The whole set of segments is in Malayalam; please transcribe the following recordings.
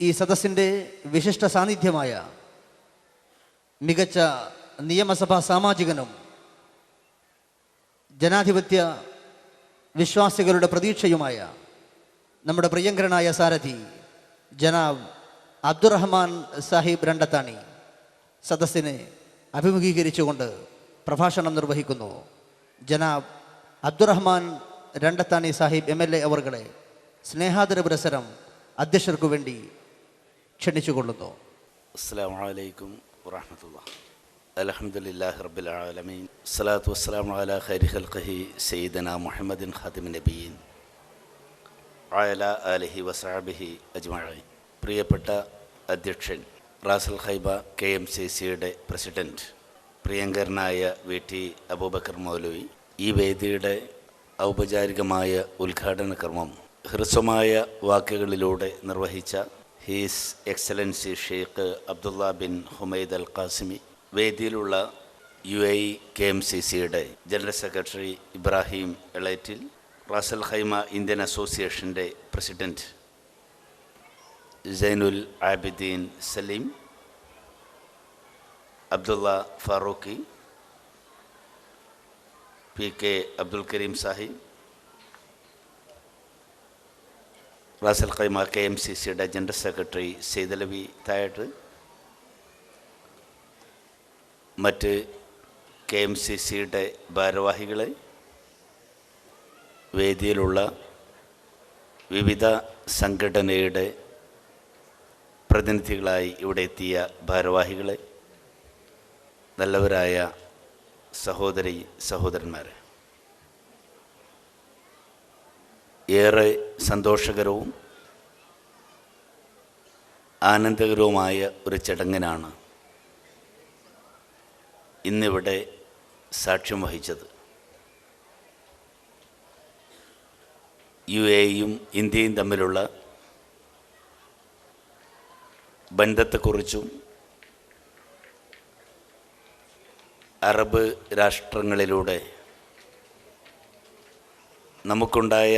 ഈ സദസ്സിൻ്റെ വിശിഷ്ട സാന്നിധ്യമായ മികച്ച നിയമസഭാ സാമാജികനും ജനാധിപത്യ വിശ്വാസികളുടെ പ്രതീക്ഷയുമായ നമ്മുടെ പ്രിയങ്കരനായ സാരഥി ജനാബ് അബ്ദുറഹ്മാൻ സാഹിബ് രണ്ടത്താണി സദസ്സിനെ അഭിമുഖീകരിച്ചുകൊണ്ട് പ്രഭാഷണം നിർവഹിക്കുന്നു. ജനാബ് അബ്ദുറഹ്മാൻ രണ്ടത്താണി സാഹിബ് MLA അവർകളെ സ്നേഹാദര പുരസ്സരം അധ്യക്ഷർക്കു വേണ്ടി ക്ഷണിച്ചുകൊള്ളുന്നു. അസ്സലാമു അലൈക്കും വറഹ്മത്തുള്ളാഹി. അൽഹംദുലില്ലാഹി റബ്ബിൽ ആലമീൻ. സ്വലാത്തു വസ്സലാമു അലാ ഖൈരി ഖൽഖിഹി സയ്യിദനാ മുഹമ്മദിൻ ഖാതിമിൻ നബിയീൻ വഅലാ ആലിഹി വസഹബിഹി അജ്മഈൻ. പ്രിയപ്പെട്ട അധ്യക്ഷൻ റാസൽ ഖൈബ KMCCയുടെ പ്രസിഡന്റ് പ്രിയങ്കരനായ VT അബൂബക്കർ മൗലവി, ഈ വേദിയുടെ ഔപചാരികമായ ഉദ്ഘാടന കർമ്മം ഹ്രസ്വമായ വാക്കുകളിലൂടെ നിർവഹിച്ച his excellency Sheikh Abdullah bin Humaid Al Qasimi, വേദിയിലുള്ള UAE KMCCയുടെ general secretary Ibrahim Elettil, Ras al Khaimah Indian അസോസിയേഷൻ്റെ president Zainul Abideen Saleem, Abdulla Farooqi, PK Abdul Kareem Sahib, Ras al Khaimah KMCCയുടെ ജനറൽ സെക്രട്ടറി സെയ്ദലവി തായട്ട്, മറ്റ് KMCCയുടെ ഭാരവാഹികളെ, വേദിയിലുള്ള വിവിധ സംഘടനയുടെ പ്രതിനിധികളായി ഇവിടെ എത്തിയ ഭാരവാഹികളെ, നല്ലവരായ സഹോദരി സഹോദരന്മാരെ, ഏറെ സന്തോഷകരവും ആനന്ദകരവുമായ ഒരു ചടങ്ങിനാണ് ഇന്നിവിടെ സാക്ഷ്യം വഹിച്ചത്. UAEയും ഇന്ത്യയും തമ്മിലുള്ള ബന്ധത്തെക്കുറിച്ചും അറബ് രാഷ്ട്രങ്ങളിലൂടെ നമുക്കുണ്ടായ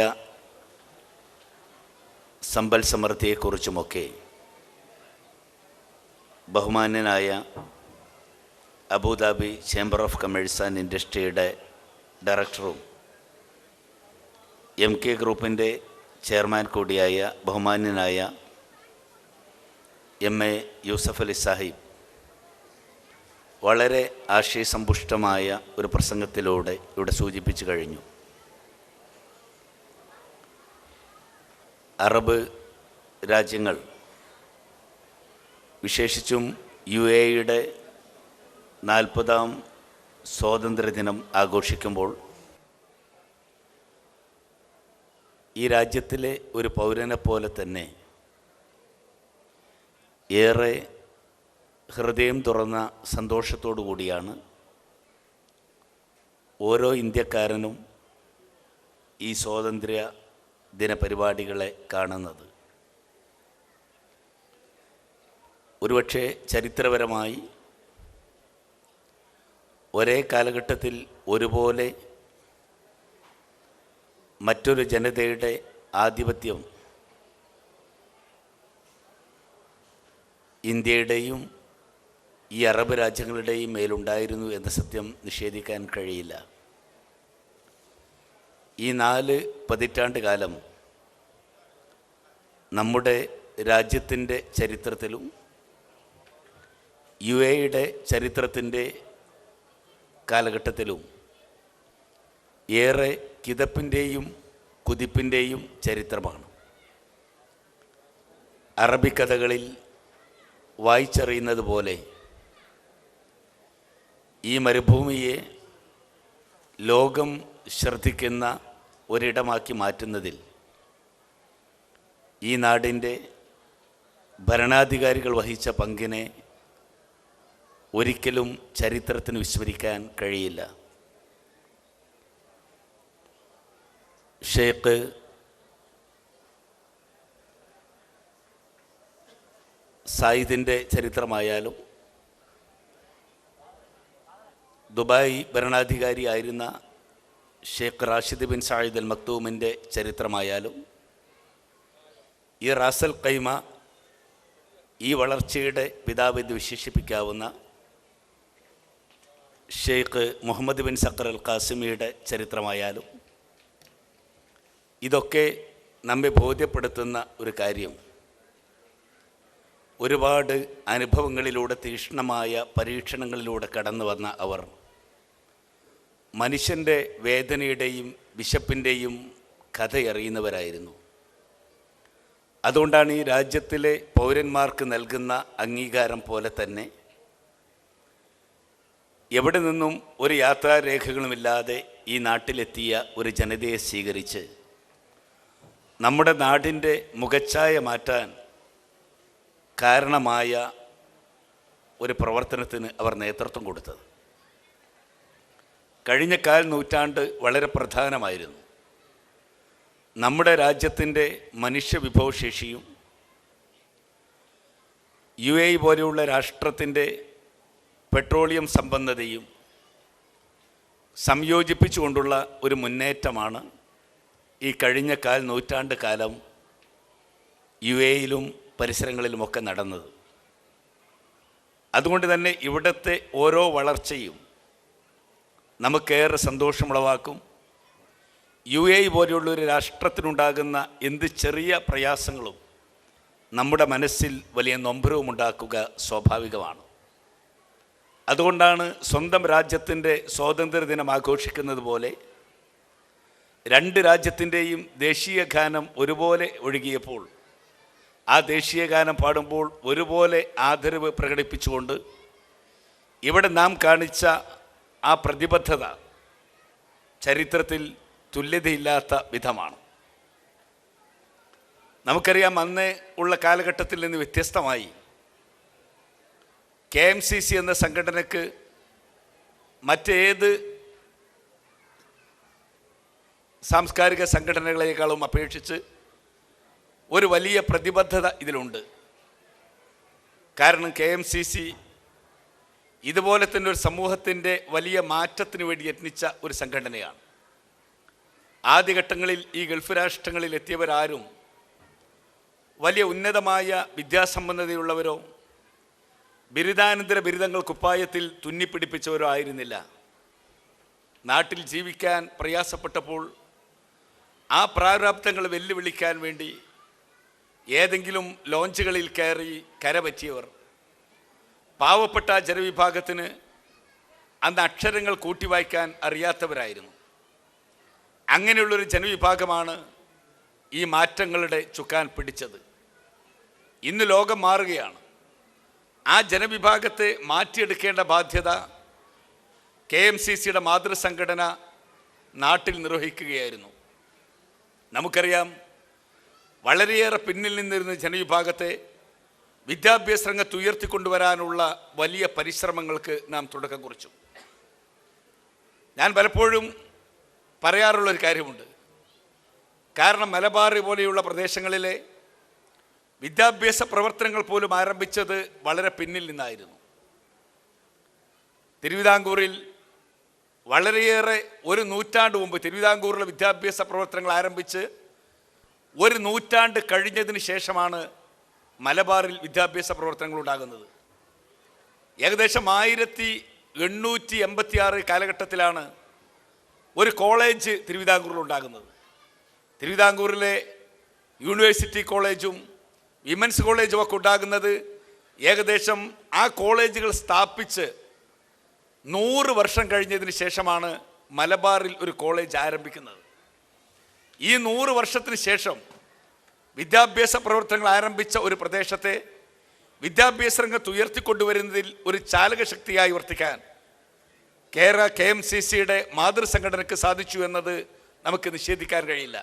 സമ്പൽ സമൃദ്ധിയെക്കുറിച്ചുമൊക്കെ ബഹുമാന്യനായ Abu Dhabi chamber of commerce and ഇൻഡസ്ട്രിയുടെ ഡയറക്ടറും MK ഗ്രൂപ്പിൻ്റെ ചെയർമാൻ കൂടിയായ ബഹുമാന്യനായ MA യൂസഫ് അലി സാഹിബ് വളരെ ആശയസമ്പുഷ്ടമായ ഒരു പ്രസംഗത്തിലൂടെ ഇവിടെ സൂചിപ്പിച്ചു കഴിഞ്ഞു. അറബ് രാജ്യങ്ങൾ, വിശേഷിച്ചും UAEയുടെ 40ാം സ്വാതന്ത്ര്യദിനം ആഘോഷിക്കുമ്പോൾ ഈ രാജ്യത്തിലെ ഒരു പൗരനെ പോലെ തന്നെ ഏറെ ഹൃദയം തുറന്ന സന്തോഷത്തോടു കൂടിയാണ് ഓരോ ഇന്ത്യക്കാരനും ഈ സ്വാതന്ത്ര്യ ദിന പരിപാടികളെ കാണുന്നത്. ഒരുപക്ഷെ ചരിത്രപരമായി ഒരേ കാലഘട്ടത്തിൽ ഒരുപോലെ മറ്റൊരു ജനതയുടെ ആധിപത്യം ഇന്ത്യയുടെയും ഈ അറബ് രാജ്യങ്ങളുടെയും മേലുണ്ടായിരുന്നു എന്ന സത്യം നിഷേധിക്കാൻ കഴിയില്ല. ഈ 4 പതിറ്റാണ്ട് കാലം നമ്മുടെ രാജ്യത്തിൻ്റെ ചരിത്രത്തിലും UAEയുടെ ചരിത്രത്തിൻ്റെ കാലഘട്ടത്തിലും ഏറെ കിതപ്പിൻ്റെയും കുതിപ്പിൻ്റെയും ചരിത്രമാണ്. അറബിക്കഥകളിൽ വായിച്ചറിയുന്നത് പോലെ ഈ മരുഭൂമിയെ ലോകം ശ്രദ്ധിക്കുന്ന ഒരിടമാക്കി മാറ്റുന്നതിൽ ഈ നാടിൻ്റെ ഭരണാധികാരികൾ വഹിച്ച പങ്കിനെ ഒരിക്കലും ചരിത്രത്തിന് വിസ്മരിക്കാൻ കഴിയില്ല. ഷെയ്ഖ് സായിദിൻ്റെ ചരിത്രമായാലും ദുബായ് ഭരണാധികാരിയായിരുന്ന Sheikh Rashid bin Saeed Al മക്തൂമിൻ്റെ ചരിത്രമായാലും ഈ റാസൽ ഖൈമ ഈ വളർച്ചയുടെ പിതാവെന്ന് വിശേഷിപ്പിക്കാവുന്ന Sheikh Mohammed bin Saqr Al ഖാസിമിയുടെ ചരിത്രമായാലും ഇതൊക്കെ നമ്മെ ബോധ്യപ്പെടുത്തുന്ന ഒരു കാര്യം, ഒരുപാട് അനുഭവങ്ങളിലൂടെ തീക്ഷ്ണമായ പരീക്ഷണങ്ങളിലൂടെ കടന്നു വന്ന അവർ മനുഷ്യൻ്റെ വേദനയുടെയും വിശപ്പിൻ്റെയും കഥയറിയുന്നവരായിരുന്നു. അതുകൊണ്ടാണ് ഈ രാജ്യത്തിലെ പൗരന്മാർക്ക് നൽകുന്ന അംഗീകാരം പോലെ തന്നെ എവിടെ നിന്നും ഒരു യാത്രാരേഖകളുമില്ലാതെ ഈ നാട്ടിലെത്തിയ ഒരു ജനതയെ സ്വീകരിച്ച് നമ്മുടെ നാടിൻ്റെ മുഖച്ഛായ മാറ്റാൻ കാരണമായ ഒരു പ്രവർത്തനത്തിന് അവർ നേതൃത്വം കൊടുത്തത്. കഴിഞ്ഞ കാൽ നൂറ്റാണ്ട് വളരെ പ്രധാനമായിരുന്നു. നമ്മുടെ രാജ്യത്തിൻ്റെ മനുഷ്യവിഭവശേഷിയും UAE പോലെയുള്ള രാഷ്ട്രത്തിൻ്റെ പെട്രോളിയം സമ്പന്നതയും സംയോജിപ്പിച്ചുകൊണ്ടുള്ള ഒരു മുന്നേറ്റമാണ് ഈ കഴിഞ്ഞ കാൽ നൂറ്റാണ്ട് കാലം UAEയിലും പരിസരങ്ങളിലുമൊക്കെ നടന്നത്. അതുകൊണ്ട് തന്നെ ഇവിടുത്തെ ഓരോ വളർച്ചയും നമുക്കേറെ സന്തോഷമുളവാക്കും. UAE പോലെയുള്ളൊരു രാഷ്ട്രത്തിനുണ്ടാകുന്ന എന്ത് ചെറിയ പ്രയാസങ്ങളും നമ്മുടെ മനസ്സിൽ വലിയ നൊമ്പരവും ഉണ്ടാക്കുക സ്വാഭാവികമാണ്. അതുകൊണ്ടാണ് സ്വന്തം രാജ്യത്തിൻ്റെ സ്വാതന്ത്ര്യദിനം ആഘോഷിക്കുന്നത് പോലെ രണ്ട് രാജ്യത്തിൻ്റെയും ദേശീയ ഗാനം ഒരുപോലെ ഒഴുകിയപ്പോൾ ആ ദേശീയ ഗാനം പാടുമ്പോൾ ഒരുപോലെ ആദരവ് പ്രകടിപ്പിച്ചുകൊണ്ട് ഇവിടെ നാം കാണിച്ച ആ പ്രതിബദ്ധത ചരിത്രത്തിൽ തുല്യതയില്ലാത്ത വിധമാണ്. നമുക്കറിയാം, അന്ന് ഉള്ള കാലഘട്ടത്തിൽ നിന്ന് വ്യത്യസ്തമായി KMCC എന്ന സംഘടനയ്ക്ക് മറ്റേത് സാംസ്കാരിക സംഘടനകളെക്കാളും അപേക്ഷിച്ച് ഒരു വലിയ പ്രതിബദ്ധത ഇതിലുണ്ട്. കാരണം KMCC ഇതുപോലെ തന്നെ ഒരു സമൂഹത്തിൻ്റെ വലിയ മാറ്റത്തിന് വേണ്ടി യത്നിച്ച ഒരു സംഘടനയാണ്. ആദ്യഘട്ടങ്ങളിൽ ഈ ഗൾഫ് രാഷ്ട്രങ്ങളിൽ എത്തിയവരാരും വലിയ ഉന്നതമായ വിദ്യാസമ്പന്നതയുള്ളവരോ ബിരുദാനന്തര ബിരുദങ്ങൾ കുപ്പായത്തിൽ തുന്നിപ്പിടിപ്പിച്ചവരോ ആയിരുന്നില്ല. നാട്ടിൽ ജീവിക്കാൻ പ്രയാസപ്പെട്ടപ്പോൾ ആ പ്രാരാബ്ധങ്ങൾ വെല്ലുവിളിക്കാൻ വേണ്ടി ഏതെങ്കിലും ലോഞ്ചുകളിൽ കയറി കരപറ്റിയവർ, പാവപ്പെട്ട ജനവിഭാഗത്തിന് അന്ന് അക്ഷരങ്ങൾ കൂട്ടിവായിക്കാൻ അറിയാത്തവരായിരുന്നു. അങ്ങനെയുള്ളൊരു ജനവിഭാഗമാണ് ഈ മാറ്റങ്ങളുടെ ചുക്കാൻ പിടിച്ചത്. ഇന്ന് ലോകം മാറുകയാണ്. ആ ജനവിഭാഗത്തെ മാറ്റിയെടുക്കേണ്ട ബാധ്യത KMCCയുടെ മാതൃസംഘടന നാട്ടിൽ നിർവഹിക്കുകയായിരുന്നു. നമുക്കറിയാം, വളരെയേറെ പിന്നിൽ നിന്നിരുന്ന ജനവിഭാഗത്തെ വിദ്യാഭ്യാസ രംഗത്ത് ഉയർത്തിക്കൊണ്ടുവരാനുള്ള വലിയ പരിശ്രമങ്ങൾക്ക് നാം തുടക്കം കുറിച്ചു. ഞാൻ പലപ്പോഴും പറയാറുള്ളൊരു കാര്യമുണ്ട്. കാരണം മലബാർ പോലെയുള്ള പ്രദേശങ്ങളിലെ വിദ്യാഭ്യാസ പ്രവർത്തനങ്ങൾ പോലും ആരംഭിച്ചത് വളരെ പിന്നിൽ നിന്നായിരുന്നു. തിരുവിതാംകൂറിൽ വളരെയേറെ ഒരു നൂറ്റാണ്ട് മുമ്പ് തിരുവിതാംകൂറിലെ വിദ്യാഭ്യാസ പ്രവർത്തനങ്ങൾ ആരംഭിച്ച് ഒരു നൂറ്റാണ്ട് കഴിഞ്ഞതിന് ശേഷമാണ് മലബാറിൽ വിദ്യാഭ്യാസ പ്രവർത്തനങ്ങൾ ഉണ്ടാകുന്നത്. ഏകദേശം 1886 കാലഘട്ടത്തിലാണ് ഒരു കോളേജ് തിരുവിതാംകൂറിൽ ഉണ്ടാകുന്നത്. തിരുവിതാംകൂറിലെ യൂണിവേഴ്സിറ്റി കോളേജും വിമൻസ് കോളേജും ഒക്കെ ഉണ്ടാകുന്നത് ഏകദേശം ആ കോളേജുകൾ സ്ഥാപിച്ച് 100 വർഷം കഴിഞ്ഞതിന് ശേഷമാണ് മലബാറിൽ ഒരു കോളേജ് ആരംഭിക്കുന്നത്. ഈ 100 വർഷത്തിന് ശേഷം വിദ്യാഭ്യാസ പ്രവർത്തനങ്ങൾ ആരംഭിച്ച ഒരു പ്രദേശത്തെ വിദ്യാഭ്യാസ രംഗത്ത് ഉയർത്തിക്കൊണ്ടുവരുന്നതിൽ ഒരു ചാലകശക്തിയായി വർത്തിക്കാൻ KMCCയുടെ മാതൃസംഘടനയ്ക്ക് സാധിച്ചു എന്നത് നമുക്ക് നിഷേധിക്കാൻ കഴിയില്ല.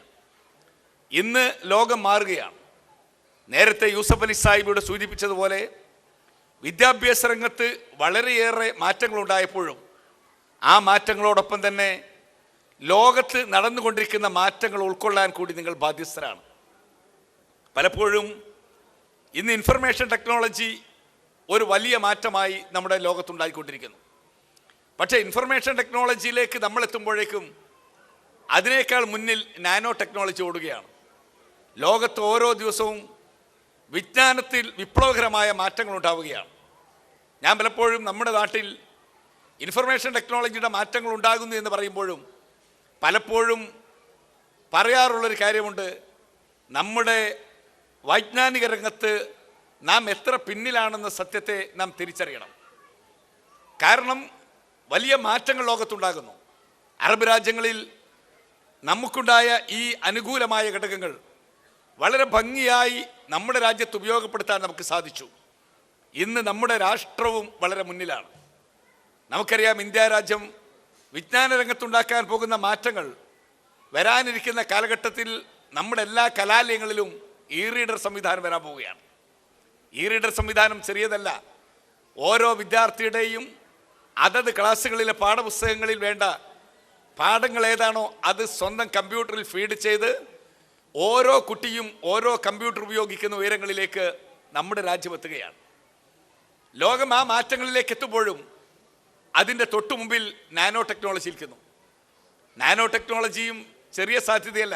ഇന്ന് ലോകം മാറുകയാണ്. നേരത്തെ യൂസഫ് അലി സാഹിബിയുടെ സൂചിപ്പിച്ചതുപോലെ വിദ്യാഭ്യാസ രംഗത്ത് വളരെയേറെ മാറ്റങ്ങളുണ്ടായപ്പോഴും ആ മാറ്റങ്ങളോടൊപ്പം തന്നെ ലോകത്ത് നടന്നുകൊണ്ടിരിക്കുന്ന മാറ്റങ്ങൾ ഉൾക്കൊള്ളാൻ കൂടി നിങ്ങൾ ബാധ്യസ്ഥരാണ്. പലപ്പോഴും ഇന്ന് ഇൻഫർമേഷൻ ടെക്നോളജി ഒരു വലിയ മാറ്റമായി നമ്മുടെ ലോകത്തുണ്ടായിക്കൊണ്ടിരിക്കുന്നു. പക്ഷേ ഇൻഫർമേഷൻ ടെക്നോളജിയിലേക്ക് നമ്മൾ എത്തുമ്പോഴേക്കും അതിനേക്കാൾ മുന്നിൽ നാനോ ടെക്നോളജി ഓടുകയാണ്. ലോകത്ത് ഓരോ ദിവസവും വിജ്ഞാനത്തിൽ വിപ്ലവകരമായ മാറ്റങ്ങൾ ഉണ്ടാവുകയാണ്. ഞാൻ പലപ്പോഴും നമ്മുടെ നാട്ടിൽ ഇൻഫർമേഷൻ ടെക്നോളജിയുടെ മാറ്റങ്ങൾ ഉണ്ടാകുന്നു എന്ന് പറയുമ്പോഴും പലപ്പോഴും പറയാറുള്ളൊരു കാര്യമുണ്ട്, നമ്മുടെ വൈജ്ഞാനിക രംഗത്ത് നാം എത്ര പിന്നിലാണെന്ന സത്യത്തെ നാം തിരിച്ചറിയണം. കാരണം വലിയ മാറ്റങ്ങൾ ലോകത്തുണ്ടാകുന്നു. അറബ് രാജ്യങ്ങളിൽ നമുക്കുണ്ടായ ഈ അനുകൂലമായ ഘടകങ്ങൾ വളരെ ഭംഗിയായി നമ്മുടെ രാജ്യത്ത് ഉപയോഗപ്പെടുത്താൻ നമുക്ക് സാധിച്ചു. ഇന്ന് നമ്മുടെ രാഷ്ട്രവും വളരെ മുന്നിലാണ്. നമുക്കറിയാം, ഇന്ത്യ രാജ്യം വിജ്ഞാന രംഗത്തുണ്ടാക്കാൻ പോകുന്ന മാറ്റങ്ങൾ വരാനിരിക്കുന്ന കാലഘട്ടത്തിൽ നമ്മുടെ എല്ലാ കലാലയങ്ങളിലും ഇ റീഡർ സംവിധാനം വരാൻ പോവുകയാണ്. ഇ റീഡർ സംവിധാനം ചെറിയതല്ല. ഓരോ വിദ്യാർത്ഥിയുടെയും അതത് ക്ലാസ്സുകളിലെ പാഠപുസ്തകങ്ങളിൽ വേണ്ട പാഠങ്ങൾ ഏതാണോ അത് സ്വന്തം കമ്പ്യൂട്ടറിൽ ഫീഡ് ചെയ്ത് ഓരോ കുട്ടിയും ഓരോ കമ്പ്യൂട്ടർ ഉപയോഗിക്കുന്ന ഉയരങ്ങളിലേക്ക് നമ്മുടെ രാജ്യം എത്തുകയാണ്. ലോകം ആ മാറ്റങ്ങളിലേക്ക് എത്തുമ്പോഴും അതിൻ്റെ തൊട്ടു മുമ്പിൽ നാനോ ടെക്നോളജി ഇരിക്കുന്നു. നാനോ ടെക്നോളജിയും ചെറിയ സാധ്യതയല്ല.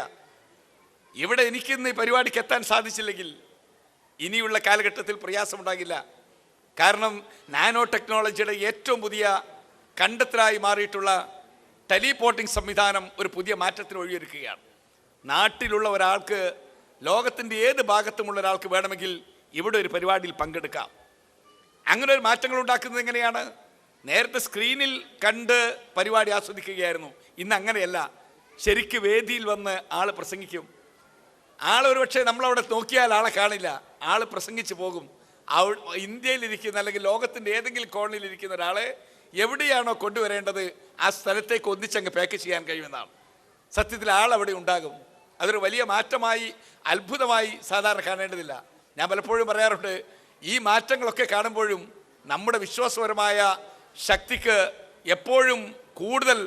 ഇവിടെ എനിക്കിന്ന് ഈ പരിപാടിക്ക് എത്താൻ സാധിച്ചില്ലെങ്കിൽ ഇനിയുള്ള കാലഘട്ടത്തിൽ പ്രയാസമുണ്ടാകില്ല. കാരണം നാനോ ടെക്നോളജിയുടെ ഏറ്റവും പുതിയ കണ്ടെത്തലായി മാറിയിട്ടുള്ള ടെലിപോർട്ടിംഗ് സംവിധാനം ഒരു പുതിയ മാറ്റത്തിന് വഴിയൊരുക്കുകയാണ്. നാട്ടിലുള്ള ഒരാൾക്ക്, ലോകത്തിൻ്റെ ഏത് ഭാഗത്തുമുള്ള ഒരാൾക്ക് വേണമെങ്കിൽ ഇവിടെ ഒരു പരിപാടിയിൽ പങ്കെടുക്കാം. അങ്ങനെ ഒരു മാറ്റങ്ങൾ ഉണ്ടാക്കുന്നത് എങ്ങനെയാണ്? നേരത്തെ സ്ക്രീനിൽ കണ്ട് പരിപാടി ആസ്വദിക്കുകയായിരുന്നു. ഇന്ന് അങ്ങനെയല്ല. ശരിക്ക് വേദിയിൽ വന്ന് ആൾ പ്രസംഗിക്കും. ആളൊരു പക്ഷേ നമ്മളവിടെ നോക്കിയാൽ ആളെ കാണില്ല, ആൾ പ്രസംഗിച്ച് പോകും. ഇന്ത്യയിലിരിക്കുന്ന അല്ലെങ്കിൽ ലോകത്തിൻ്റെ ഏതെങ്കിലും കോണിലിരിക്കുന്ന ഒരാളെ എവിടെയാണോ കൊണ്ടുവരേണ്ടത് ആ സ്ഥലത്തേക്ക് ഒന്നിച്ചങ്ങ് പാക്ക് ചെയ്യാൻ കഴിയുമെന്നാണ്. സത്യത്തിൽ ആൾ അവിടെ ഉണ്ടാകും. അതൊരു വലിയ മാറ്റമായി, അത്ഭുതമായി സാധാരണ കാണേണ്ടതില്ല. ഞാൻ പലപ്പോഴും പറയാറുണ്ട്, ഈ മാറ്റങ്ങളൊക്കെ കാണുമ്പോഴും നമ്മുടെ വിശ്വാസപരമായ ശക്തിക്ക് എപ്പോഴും കൂടുതൽ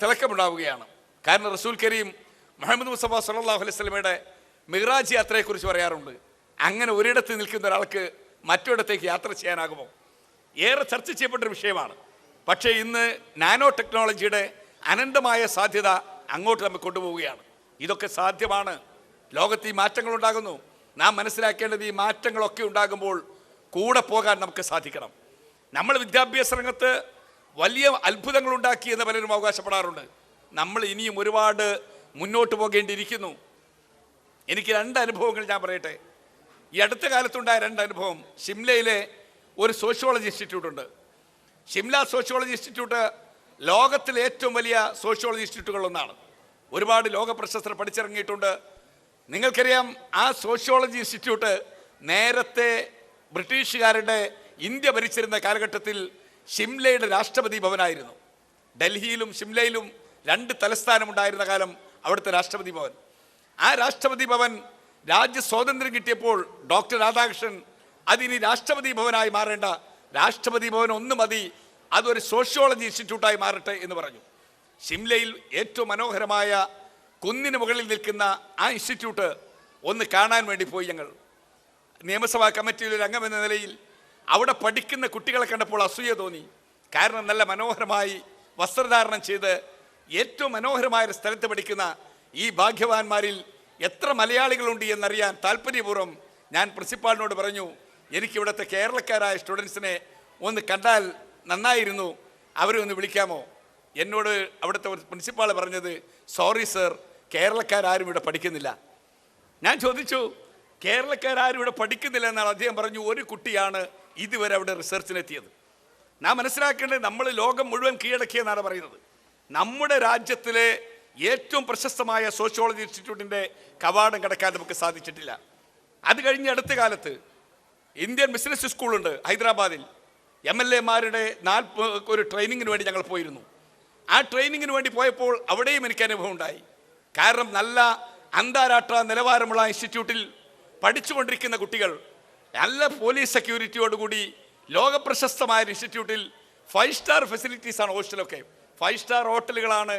തിളക്കമുണ്ടാവുകയാണ്. കാരണം റസൂൽ കരീം മുഹമ്മദ് മുസ്തഫ സല്ലല്ലാഹു അലൈഹി വസല്ലമയുടെ മിഗ്റാജ് യാത്രയെക്കുറിച്ച് പറയാറുണ്ട്. അങ്ങനെ ഒരിടത്ത് നിൽക്കുന്ന ഒരാൾക്ക് മറ്റൊരിടത്തേക്ക് യാത്ര ചെയ്യാനാകുമോ? ഏറെ ചർച്ച ചെയ്യപ്പെട്ടൊരു വിഷയമാണ്. പക്ഷേ ഇന്ന് നാനോ ടെക്നോളജിയുടെ അനന്തമായ സാധ്യത അങ്ങോട്ട് നമ്മൾ കൊണ്ടുപോവുകയാണ്. ഇതൊക്കെ സാധ്യമാണ്. ലോകത്ത് ഈ മാറ്റങ്ങൾ ഉണ്ടാകുന്നു. നാം മനസ്സിലാക്കേണ്ടത് ഈ മാറ്റങ്ങളൊക്കെ ഉണ്ടാകുമ്പോൾ കൂടെ പോകാൻ നമുക്ക് സാധിക്കണം. നമ്മൾ വിദ്യാഭ്യാസ രംഗത്ത് വലിയ അത്ഭുതങ്ങൾ ഉണ്ടാക്കി എന്ന് പലരും അവകാശപ്പെടാറുണ്ട്. നമ്മൾ ഇനിയും ഒരുപാട് മുന്നോട്ട് പോകേണ്ടിയിരിക്കുന്നു. എനിക്ക് 2 അനുഭവങ്ങൾ ഞാൻ പറയട്ടെ. ഈ അടുത്ത കാലത്തുണ്ടായ 2 അനുഭവം. ഷിംലയിലെ ഒരു സോഷ്യോളജി ഇൻസ്റ്റിറ്റ്യൂട്ട് ഉണ്ട്. ഷിംല സോഷ്യോളജി ഇൻസ്റ്റിറ്റ്യൂട്ട് ലോകത്തിലെ ഏറ്റവും വലിയ സോഷ്യോളജി ഇൻസ്റ്റിറ്റ്യൂട്ടുകളിലൊന്നാണ്. ഒരുപാട് ലോക പ്രശസ്തർ പഠിച്ചിറങ്ങിയിട്ടുണ്ട്. നിങ്ങൾക്കറിയാം, ആ സോഷ്യോളജി ഇൻസ്റ്റിറ്റ്യൂട്ട് നേരത്തെ ബ്രിട്ടീഷുകാരുടെ ഇന്ത്യ ഭരിച്ചിരുന്ന കാലഘട്ടത്തിൽ ഷിംലയുടെ രാഷ്ട്രപതി ഭവനായിരുന്നു. ഡൽഹിയിലും ഷിംലയിലും 2 തലസ്ഥാനമുണ്ടായിരുന്ന കാലം അവിടുത്തെ രാഷ്ട്രപതി ഭവൻ. ആ രാഷ്ട്രപതി ഭവൻ രാജ്യ സ്വാതന്ത്ര്യം കിട്ടിയപ്പോൾ ഡോക്ടർ രാധാകൃഷ്ണൻ അതിനി രാഷ്ട്രപതി ഭവനായി മാറേണ്ട, രാഷ്ട്രപതി ഭവൻ ഒന്ന് മതി, അതൊരു സോഷ്യോളജി ഇൻസ്റ്റിറ്റ്യൂട്ടായി മാറട്ടെ എന്ന് പറഞ്ഞു. ഷിംലയിൽ ഏറ്റവും മനോഹരമായ കുന്നിന് മുകളിൽ നിൽക്കുന്ന ആ ഇൻസ്റ്റിറ്റ്യൂട്ട് ഒന്ന് കാണാൻ വേണ്ടി പോയി. ഞങ്ങൾ നിയമസഭാ കമ്മിറ്റിയിലൊരു അംഗമെന്ന നിലയിൽ അവിടെ പഠിക്കുന്ന കുട്ടികളെ കണ്ടപ്പോൾ അസൂയ തോന്നി. കാരണം നല്ല മനോഹരമായി വസ്ത്രധാരണം ചെയ്ത് ഏറ്റവും മനോഹരമായ ഒരു സ്ഥലത്ത് പഠിക്കുന്ന ഈ ഭാഗ്യവാന്മാരിൽ എത്ര മലയാളികളുണ്ട് എന്നറിയാൻ താല്പര്യപൂർവ്വം ഞാൻ പ്രിൻസിപ്പാളിനോട് പറഞ്ഞു, എനിക്കിവിടുത്തെ കേരളക്കാരായ സ്റ്റുഡൻസിനെ ഒന്ന് കണ്ടാൽ നന്നായിരുന്നു, അവരെ ഒന്ന് വിളിക്കാമോ? എന്നോട് അവിടുത്തെ പ്രിൻസിപ്പാൾ പറഞ്ഞത്, സോറി സർ, കേരളക്കാരും ഇവിടെ പഠിക്കുന്നില്ല. ഞാൻ ചോദിച്ചു, കേരളക്കാരും ഇവിടെ പഠിക്കുന്നില്ല എന്നാണ്. അദ്ദേഹം പറഞ്ഞു, ഒരു കുട്ടിയാണ് ഇതുവരെ അവിടെ റിസർച്ചിനെത്തിയത്. നാം മനസ്സിലാക്കേണ്ടത്, നമ്മൾ ലോകം മുഴുവൻ കീഴടക്കിയെന്നാണ് പറയുന്നത്. നമ്മുടെ രാജ്യത്തിലെ ഏറ്റവും പ്രശസ്തമായ സോഷ്യോളജി ഇൻസ്റ്റിറ്റ്യൂട്ടിൻ്റെ കവാടം കടക്കാൻ നമുക്ക് സാധിച്ചിട്ടില്ല. അത് കഴിഞ്ഞ് അടുത്ത കാലത്ത് ഇന്ത്യൻ ബിസിനസ് സ്കൂളുണ്ട് ഹൈദരാബാദിൽ. MLA-മാരുടെ ഒരു ട്രെയിനിങ്ങിന് വേണ്ടി ഞങ്ങൾ പോയിരുന്നു. ആ ട്രെയിനിങ്ങിന് വേണ്ടി പോയപ്പോൾ അവിടെയും എനിക്ക് അനുഭവം ഉണ്ടായി. കാരണം നല്ല അന്താരാഷ്ട്ര നിലവാരമുള്ള ഇൻസ്റ്റിറ്റ്യൂട്ടിൽ പഠിച്ചുകൊണ്ടിരിക്കുന്ന കുട്ടികൾ നല്ല പോലീസ് സെക്യൂരിറ്റിയോടുകൂടി ലോകപ്രശസ്തമായ ഇൻസ്റ്റിറ്റ്യൂട്ടിൽ 5 സ്റ്റാർ ഫെസിലിറ്റീസാണ് ഹോസ്റ്റലൊക്കെ. 5 സ്റ്റാർ ഹോട്ടലുകളാണ്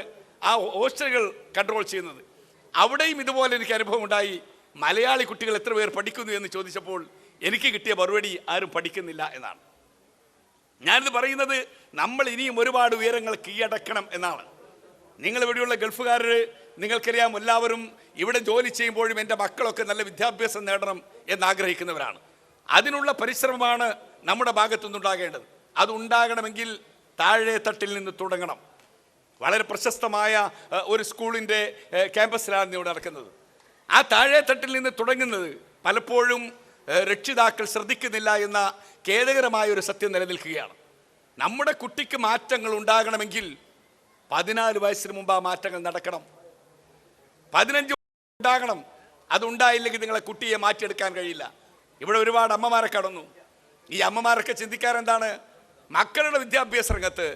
ആ ഹോസ്റ്റലുകൾ കൺട്രോൾ ചെയ്യുന്നത്. അവിടെയും ഇതുപോലെ എനിക്ക് അനുഭവം ഉണ്ടായി. മലയാളി കുട്ടികൾ എത്ര പേർ പഠിക്കുന്നു എന്ന് ചോദിച്ചപ്പോൾ എനിക്ക് കിട്ടിയ മറുപടി, ആരും പഠിക്കുന്നില്ല എന്നാണ്. ഞാനിത് പറയുന്നത് നമ്മൾ ഇനിയും ഒരുപാട് ഉയരങ്ങൾ കീഴടക്കണം എന്നാണ്. നിങ്ങളിവിടെയുള്ള ഗൾഫുകാർ നിങ്ങൾക്കറിയാം, എല്ലാവരും ഇവിടെ ജോലി ചെയ്യുമ്പോഴും എൻ്റെ മക്കളൊക്കെ നല്ല വിദ്യാഭ്യാസം നേടണം എന്നാഗ്രഹിക്കുന്നവരാണ്. അതിനുള്ള പരിശ്രമമാണ് നമ്മുടെ ഭാഗത്തുനിന്നുണ്ടാകേണ്ടത്. അതുണ്ടാകണമെങ്കിൽ താഴെ തട്ടിൽ നിന്ന് തുടങ്ങണം. വളരെ പ്രശസ്തമായ ഒരു സ്കൂളിൻ്റെ ക്യാമ്പസിലാണ് ഇവിടെ നടക്കുന്നത്. ആ താഴെ തട്ടിൽ നിന്ന് തുടങ്ങുന്നത് പലപ്പോഴും രക്ഷിതാക്കൾ ശ്രദ്ധിക്കുന്നില്ല എന്ന ഖേദകരമായ ഒരു സത്യം നിലനിൽക്കുകയാണ്. നമ്മുടെ കുട്ടിക്ക് മാറ്റങ്ങൾ ഉണ്ടാകണമെങ്കിൽ 14 വയസ്സിന് മുമ്പ് ആ മാറ്റങ്ങൾ നടക്കണം. 15 ഉണ്ടാകണം. അതുണ്ടായില്ലെങ്കിൽ നിങ്ങളെ കുട്ടിയെ മാറ്റിയെടുക്കാൻ കഴിയില്ല. ഇവിടെ ഒരുപാട് അമ്മമാരെ കടന്നു. ഈ അമ്മമാരൊക്കെ ചിന്തിക്കാരെന്താണ്? മക്കളുടെ വിദ്യാഭ്യാസ രംഗത്ത്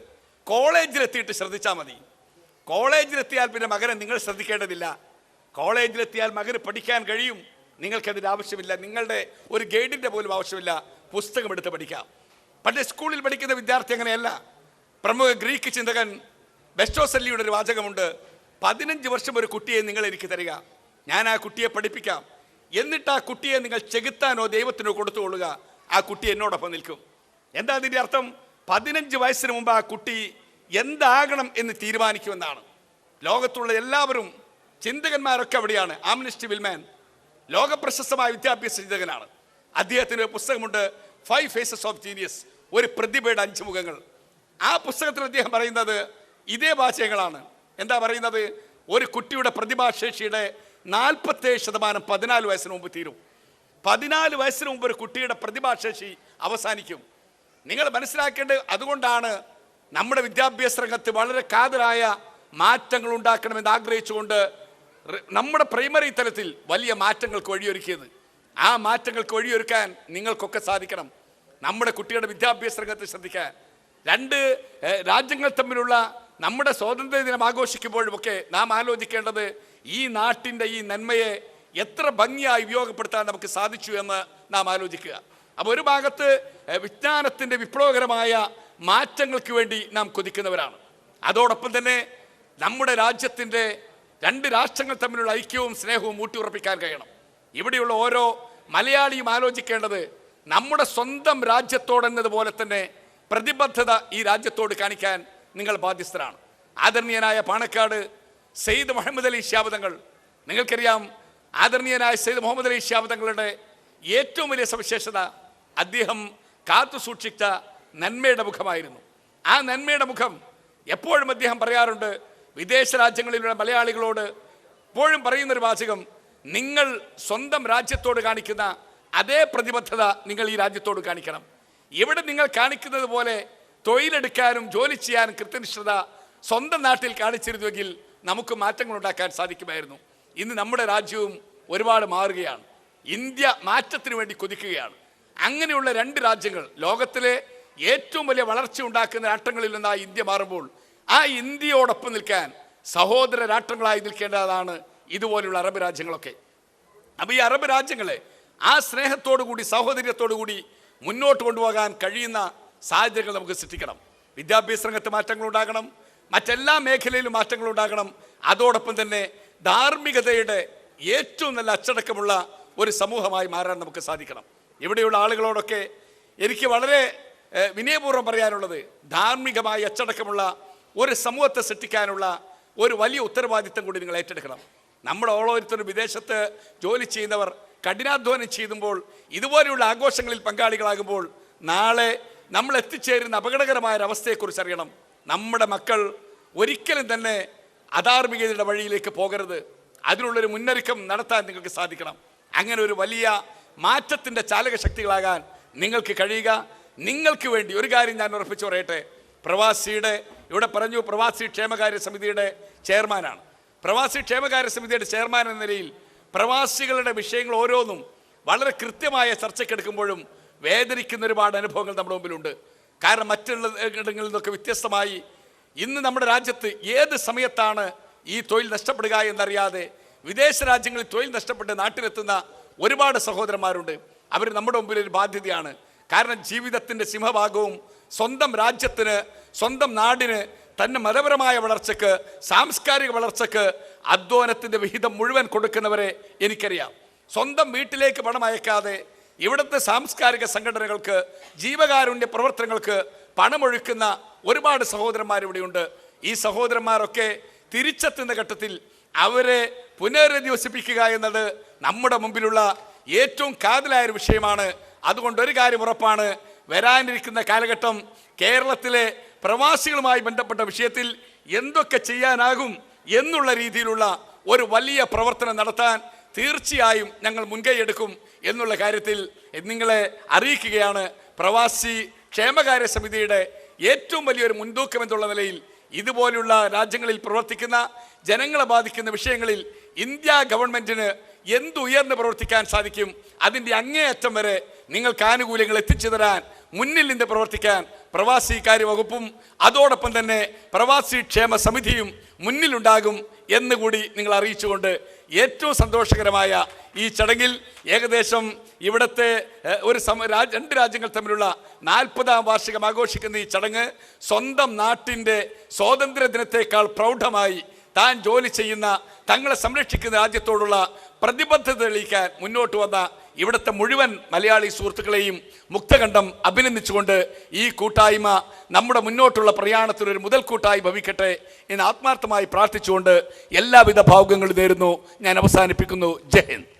കോളേജിലെത്തിയിട്ട് ശ്രദ്ധിച്ചാൽ മതി. കോളേജിലെത്തിയാൽ പിന്നെ മകനെ നിങ്ങൾ ശ്രദ്ധിക്കേണ്ടതില്ല. കോളേജിലെത്തിയാൽ മകന് പഠിക്കാൻ കഴിയും. നിങ്ങൾക്കതിൻ്റെ ആവശ്യമില്ല. നിങ്ങളുടെ ഒരു ഗൈഡിൻ്റെ പോലും ആവശ്യമില്ല. പുസ്തകം എടുത്ത് പഠിക്കാം. പക്ഷേ സ്കൂളിൽ പഠിക്കുന്ന വിദ്യാർത്ഥി അങ്ങനെയല്ല. പ്രമുഖ ഗ്രീക്ക് ചിന്തകൻ ബെസ്റ്റോസെല്ലിയുടെ ഒരു വാചകമുണ്ട്: 15 വർഷം ഒരു കുട്ടിയെ നിങ്ങൾ എനിക്ക് തരിക, ഞാൻ ആ കുട്ടിയെ പഠിപ്പിക്കാം. എന്നിട്ട് ആ കുട്ടിയെ നിങ്ങൾ ചെകുത്താനോ ദൈവത്തിനോ കൊടുത്തുകൊള്ളുക. ആ കുട്ടി എന്നോടൊപ്പം നിൽക്കും. എന്താ അതിൻ്റെ അർത്ഥം? 15 വയസ്സിന് മുമ്പ് ആ കുട്ടി എന്താകണം എന്ന് തീരുമാനിക്കുമെന്നാണ്. ലോകത്തുള്ള എല്ലാവരും ചിന്തകന്മാരൊക്കെ അവിടെയാണ്. ആംനെസ്റ്റി വിൽമാൻ ലോകപ്രശസ്തമായ വിദ്യാഭ്യാസ ചിന്തകനാണ്. അദ്ദേഹത്തിന് ഒരു പുസ്തകമുണ്ട്, 5 Faces of Genius, ഒരു പ്രതിഭയുടെ 5 മുഖങ്ങൾ. ആ പുസ്തകത്തിൽ അദ്ദേഹം പറയുന്നത് ഇതേ വാചകങ്ങളാണ്. എന്താ പറയുന്നത്? ഒരു കുട്ടിയുടെ പ്രതിഭാശേഷിയുടെ 47% 14 വയസ്സിന് മുമ്പ് തീരും. 14 വയസ്സിന് മുമ്പ് ഒരു കുട്ടിയുടെ പ്രതിഭാശേഷി അവസാനിക്കും. നിങ്ങൾ മനസ്സിലാക്കേണ്ടത് അതുകൊണ്ടാണ് നമ്മുടെ വിദ്യാഭ്യാസ രംഗത്ത് വളരെ കാതലായ മാറ്റങ്ങൾ ഉണ്ടാക്കണമെന്ന് ആഗ്രഹിച്ചുകൊണ്ട് നമ്മുടെ പ്രൈമറി തലത്തിൽ വലിയ മാറ്റങ്ങൾക്ക് വഴിയൊരുക്കിയത്. ആ മാറ്റങ്ങൾക്ക് വഴിയൊരുക്കാൻ നിങ്ങൾക്കൊക്കെ സാധിക്കണം. നമ്മുടെ കുട്ടികളുടെ വിദ്യാഭ്യാസ രംഗത്ത് ശ്രദ്ധിക്കാൻ 2 രാജ്യങ്ങൾ തമ്മിലുള്ള നമ്മുടെ സ്വാതന്ത്ര്യ ദിനം ആഘോഷിക്കുമ്പോഴുമൊക്കെ നാം ആലോചിക്കേണ്ടത് ഈ നാട്ടിൻ്റെ ഈ നന്മയെ എത്ര ഭംഗിയായി ഉപയോഗപ്പെടുത്താൻ നമുക്ക് സാധിച്ചു എന്ന് നാം ആലോചിക്കുക. അപ്പോൾ ഒരു ഭാഗത്ത് വിജ്ഞാനത്തിൻ്റെ വിപ്ലവകരമായ മാറ്റങ്ങൾക്ക് വേണ്ടി നാം കൊതിക്കുന്നവരാണ്. അതോടൊപ്പം തന്നെ നമ്മുടെ രാജ്യത്തിൻ്റെ 2 രാഷ്ട്രങ്ങൾ തമ്മിലുള്ള ഐക്യവും സ്നേഹവും ഊട്ടിയുറപ്പിക്കാൻ കഴിയണം. ഇവിടെയുള്ള ഓരോ മലയാളിയും ആലോചിക്കേണ്ടത് നമ്മുടെ സ്വന്തം രാജ്യത്തോടെന്നതുപോലെ തന്നെ പ്രതിബദ്ധത ഈ രാജ്യത്തോട് കാണിക്കാൻ നിങ്ങൾ ബാധ്യസ്ഥരാണ്. ആദരണീയനായ പാണക്കാട് സെയ്ദ് മുഹമ്മദ് അലി ശിഹാബ്, നിങ്ങൾക്കറിയാം, ആദരണീയനായ സെയ്ദ് മുഹമ്മദ് അലി ശിഹാബ് ഏറ്റവും വലിയ സവിശേഷത അദ്ദേഹം കാത്തു സൂക്ഷിച്ച നന്മയുടെ മുഖമായിരുന്നു. ആ നന്മയുടെ മുഖം എപ്പോഴും അദ്ദേഹം പറയാറുണ്ട്. വിദേശ രാജ്യങ്ങളിലുള്ള മലയാളികളോട് എപ്പോഴും പറയുന്നൊരു വാചകം: നിങ്ങൾ സ്വന്തം രാജ്യത്തോട് കാണിക്കുന്ന അതേ പ്രതിബദ്ധത നിങ്ങൾ ഈ രാജ്യത്തോട് കാണിക്കണം. ഇവിടെ നിങ്ങൾ കാണിക്കുന്നത് പോലെ തൊഴിലെടുക്കാനും ജോലി ചെയ്യാനും കൃത്യനിഷ്ഠത സ്വന്തം നാട്ടിൽ കാണിച്ചിരുന്നുവെങ്കിൽ നമുക്ക് മാറ്റങ്ങൾ ഉണ്ടാക്കാൻ സാധിക്കുമായിരുന്നു. ഇന്ന് നമ്മുടെ രാജ്യവും ഒരുപാട് മാറുകയാണ്. ഇന്ത്യ മാറ്റത്തിന് വേണ്ടി കൊതിക്കുകയാണ്. അങ്ങനെയുള്ള 2 രാജ്യങ്ങൾ, ലോകത്തിലെ ഏറ്റവും വലിയ വളർച്ച ഉണ്ടാക്കുന്ന രാഷ്ട്രങ്ങളിൽ നിന്നായി ഇന്ത്യ മാറുമ്പോൾ ആ ഇന്ത്യയോടൊപ്പം നിൽക്കാൻ സഹോദര രാഷ്ട്രങ്ങളായി നിൽക്കേണ്ടതാണ് ഇതുപോലുള്ള അറബ് രാജ്യങ്ങളൊക്കെ. അപ്പോൾ ഈ അറബ് രാജ്യങ്ങളെ ആ സ്നേഹത്തോടു കൂടി സഹോദര്യത്തോടു കൂടി മുന്നോട്ട് കൊണ്ടുപോകാൻ കഴിയുന്ന സാഹചര്യങ്ങൾ നമുക്ക് സൃഷ്ടിക്കണം. വിദ്യാഭ്യാസ രംഗത്ത് മാറ്റങ്ങൾ ഉണ്ടാകണം, മറ്റെല്ലാ മേഖലയിലും മാറ്റങ്ങൾ ഉണ്ടാകണം. അതോടൊപ്പം തന്നെ ധാർമ്മികതയുടെ ഏറ്റവും നല്ല അച്ചടക്കമുള്ള ഒരു സമൂഹമായി മാറാൻ നമുക്ക് സാധിക്കണം. ഇവിടെയുള്ള ആളുകളോടൊക്കെ എനിക്ക് വളരെ വിനയപൂർവ്വം പറയാനുള്ളത്, ധാർമ്മികമായി അച്ചടക്കമുള്ള ഒരു സമൂഹത്തെ സൃഷ്ടിക്കാനുള്ള ഒരു വലിയ ഉത്തരവാദിത്തം കൂടി നിങ്ങൾ ഏറ്റെടുക്കണം. നമ്മൾ ഓരോരുത്തരും വിദേശത്ത് ജോലി ചെയ്യുന്നവർ കഠിനാധ്വാനം ചെയ്യുമ്പോൾ ഇതുപോലെയുള്ള ആഘോഷങ്ങളിൽ പങ്കാളികളാകുമ്പോൾ നാളെ നമ്മൾ എത്തിച്ചേരുന്ന അപകടകരമായ ഒരവസ്ഥയെക്കുറിച്ച് അറിയണം. നമ്മുടെ മക്കൾ ഒരിക്കലും തന്നെ അധാർമികതയുടെ വഴിയിലേക്ക് പോകരുത്. അതിനുള്ളൊരു മുന്നൊരുക്കം നടത്താൻ നിങ്ങൾക്ക് സാധിക്കണം. അങ്ങനെ ഒരു വലിയ മാറ്റത്തിൻ്റെ ചാലക ശക്തികളാകാൻ നിങ്ങൾക്ക് കഴിയുക. നിങ്ങൾക്ക് വേണ്ടി ഒരു കാര്യം ഞാൻ ഉറപ്പിച്ചു പറയട്ടെ, പ്രവാസിയുടെ ഇവിടെ പറഞ്ഞു, പ്രവാസി ക്ഷേമകാര്യ സമിതിയുടെ ചെയർമാനാണ്. പ്രവാസി ക്ഷേമകാര്യ സമിതിയുടെ ചെയർമാൻ എന്ന നിലയിൽ പ്രവാസികളുടെ വിഷയങ്ങൾ ഓരോന്നും വളരെ കൃത്യമായ ചർച്ചയ്ക്കെടുക്കുമ്പോഴും വേദനിക്കുന്ന ഒരുപാട് അനുഭവങ്ങൾ നമ്മുടെ മുമ്പിലുണ്ട്. കാരണം മറ്റുള്ള ഇടങ്ങളിൽ നിന്നൊക്കെ വ്യത്യസ്തമായി ഇന്ന് നമ്മുടെ രാജ്യത്ത് ഏത് സമയത്താണ് ഈ തൊഴിൽ നഷ്ടപ്പെടുക എന്നറിയാതെ വിദേശ രാജ്യങ്ങളിൽ തൊഴിൽ നഷ്ടപ്പെട്ട് നാട്ടിലെത്തുന്ന ഒരുപാട് സഹോദരന്മാരുണ്ട്. അവർ നമ്മുടെ മുമ്പിൽ ഒരു ബാധ്യതയാണ്. കാരണം ജീവിതത്തിൻ്റെ സിംഹഭാഗവും സ്വന്തം രാജ്യത്തിന്, സ്വന്തം നാടിന്, തൻ്റെ മതപരമായ വളർച്ചയ്ക്ക്, സാംസ്കാരിക വളർച്ചയ്ക്ക് അധ്വാനത്തിൻ്റെ വിഹിതം മുഴുവൻ കൊടുക്കുന്നവരെ എനിക്കറിയാം. സ്വന്തം വീട്ടിലേക്ക് പണം അയക്കാതെ ഇവിടുത്തെ സാംസ്കാരിക സംഘടനകൾക്ക്, ജീവകാരുണ്യ പ്രവർത്തനങ്ങൾക്ക് പണമൊഴുക്കുന്ന ഒരുപാട് സഹോദരന്മാരിവിടെയുണ്ട്. ഈ സഹോദരന്മാരൊക്കെ തിരിച്ചെത്തുന്ന ഘട്ടത്തിൽ അവരെ പുനരധിവസിപ്പിക്കുക എന്നത് നമ്മുടെ മുമ്പിലുള്ള ഏറ്റവും കാതലായ ഒരു വിഷയമാണ്. അതുകൊണ്ട് ഒരു കാര്യം ഉറപ്പാണ്, വരാനിരിക്കുന്ന കാലഘട്ടം കേരളത്തിലെ പ്രവാസികളുമായി ബന്ധപ്പെട്ട വിഷയത്തിൽ എന്തൊക്കെ ചെയ്യാനാകും എന്നുള്ള രീതിയിലുള്ള ഒരു വലിയ പ്രവർത്തനം നടത്താൻ തീർച്ചയായും ഞങ്ങൾ മുൻകൈയെടുക്കും എന്നുള്ള കാര്യത്തിൽ നിങ്ങളെ അറിയിക്കുകയാണ്. പ്രവാസി ക്ഷേമകാര്യ സമിതിയുടെ ഏറ്റവും വലിയൊരു മുൻതൂക്കം എന്നുള്ള നിലയിൽ ഇതുപോലുള്ള രാജ്യങ്ങളിൽ പ്രവർത്തിക്കുന്ന ജനങ്ങളെ ബാധിക്കുന്ന വിഷയങ്ങളിൽ ഇന്ത്യ ഗവൺമെൻറ്റിന് എന്തുയർന്ന് പ്രവർത്തിക്കാൻ സാധിക്കും അതിൻ്റെ അങ്ങേയറ്റം വരെ നിങ്ങൾക്ക് ആനുകൂല്യങ്ങൾ എത്തിച്ചു തരാൻ മുന്നിൽ നിന്ന് പ്രവർത്തിക്കാൻ പ്രവാസി കാര്യ വകുപ്പും അതോടൊപ്പം തന്നെ പ്രവാസി ക്ഷേമ സമിതിയും മുന്നിലുണ്ടാകും എന്നുകൂടി നിങ്ങൾ അറിയിച്ചുകൊണ്ട് ഏറ്റവും സന്തോഷകരമായ ഈ ചടങ്ങിൽ ഏകദേശം ഇവിടുത്തെ രണ്ട് രാജ്യങ്ങൾ തമ്മിലുള്ള 40ാം വാർഷികം ആഘോഷിക്കുന്ന ഈ ചടങ്ങ് സ്വന്തം നാട്ടിൻ്റെ സ്വാതന്ത്ര്യ ദിനത്തേക്കാൾ പ്രൗഢമായി താൻ ജോലി ചെയ്യുന്ന തങ്ങളെ സംരക്ഷിക്കുന്ന രാജ്യത്തോടുള്ള പ്രതിബദ്ധത തെളിയിക്കാൻ മുന്നോട്ട് വന്ന ഇവിടുത്തെ മുഴുവൻ മലയാളി സുഹൃത്തുക്കളെയും മുക്തകണ്ഠം അഭിനന്ദിച്ചുകൊണ്ട് ഈ കൂട്ടായ്മ നമ്മുടെ മുന്നോട്ടുള്ള പ്രയാണത്തിനൊരു മുതൽക്കൂട്ടായി ഭവിക്കട്ടെ എന്ന് ആത്മാർത്ഥമായി പ്രാർത്ഥിച്ചുകൊണ്ട് എല്ലാവിധ ഭാവുകങ്ങളും നേരുന്നു. ഞാൻ അവസാനിപ്പിക്കുന്നു. ജയ് ഹിന്ദ്.